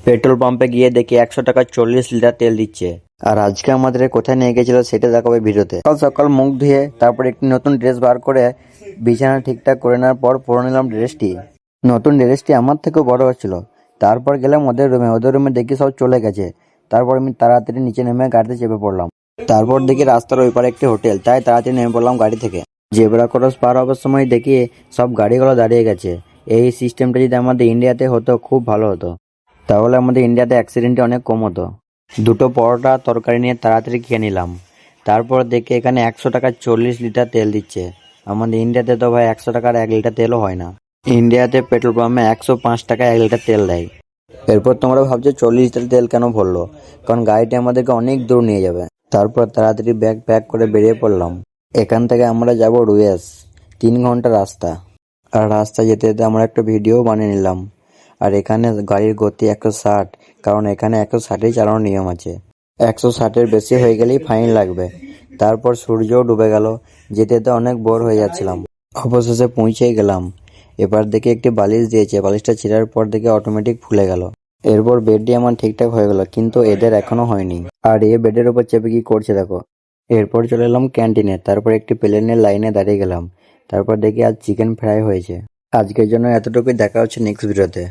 Petrol পাম্পে গিয়ে দেখি 100 টাকায় 40 লিটার তেল দিচ্ছে। আর আজকে আমাদের কোথায় নিয়ে গেছিল সেটা দেখাবে ভিডিওতে। সকাল সকাল মুখ ধুয়ে তারপর একটি নতুন ড্রেস বার করে বিছানা ঠিকঠাক করে নেওয়ার পর পরে নিলাম ড্রেসটি। নতুন ড্রেসটি আমার থেকেও বড় হচ্ছিল। তারপর গেলাম ওদের রুমে দেখি সব চলে গেছে। তারপর আমি তাড়াতাড়ি নিচে নেমে গাড়িতে চেপে পড়লাম। তারপর দেখি রাস্তার ওই পারে একটি হোটেল, তাই তাড়াতাড়ি নেমে পড়লাম গাড়ি থেকে। জেব্রা ক্রস পার হবার সময় দেখি সব গাড়িগুলো দাঁড়িয়ে গেছে। এই সিস্টেমটা যদি আমাদের ইন্ডিয়াতে হতো খুব ভালো হতো, তাহলে আমাদের ইন্ডিয়াতে অ্যাক্সিডেন্টটা অনেক কম হতো। দুটো পরোটা তরকারি নিয়ে তাড়াতাড়ি খেয়ে নিলাম। তারপর দেখে এখানে 100 টাকায় 40 লিটার তেল দিচ্ছে। আমাদের ইন্ডিয়াতে তো ভাই 100 টাকার 1 লিটার তেলও হয় না। ইন্ডিয়াতে পেট্রোল পাম্পে 105 টাকায় 1 লিটার তেল দেয়। এরপর তোমরা ভাবছো 40 লিটার তেল কেন ভরলো, কারণ গাড়িটি আমাদেরকে অনেক দূর নিয়ে যাবে। তারপর তাড়াতাড়ি ব্যাগ প্যাক করে বেরিয়ে পড়লাম। এখান থেকে আমরা যাব রুয়েস, 3 ঘন্টা রাস্তা। আর রাস্তা যেতে যেতে আমরা একটা ভিডিও বানিয়ে নিলাম। আর এখানে গাড়ির গতি 160, কারণ এখানে 160ই চালানোর নিয়ম আছে। 160-এর বেশি হয়ে গেলেই ফাইন লাগবে। তারপর সূর্যও ডুবে গেল, যেতে যেতে অনেক বোর হয়ে যাচ্ছিলাম। অবশেষে পৌঁছেই গেলাম। এবার দেখে একটি বালিশ দিয়েছে, বালিশটা ছিঁড়ার পর দেখে অটোমেটিক খুলে গেল। এরপর বেডটি আমার ঠিকঠাক হয়ে গেল, কিন্তু এদের এখনো হয়নি। আর এ বেডের উপর চেপে কি করছে দেখো। এরপর চলে এলাম ক্যান্টিনে, তারপর একটি প্লেনের লাইনে দাঁড়িয়ে গেলাম। তারপর দেখি আজ চিকেন ফ্রাই হয়েছে। আজকের জন্য এতটুকুই, দেখা হচ্ছে নেক্সট ভিডিওতে।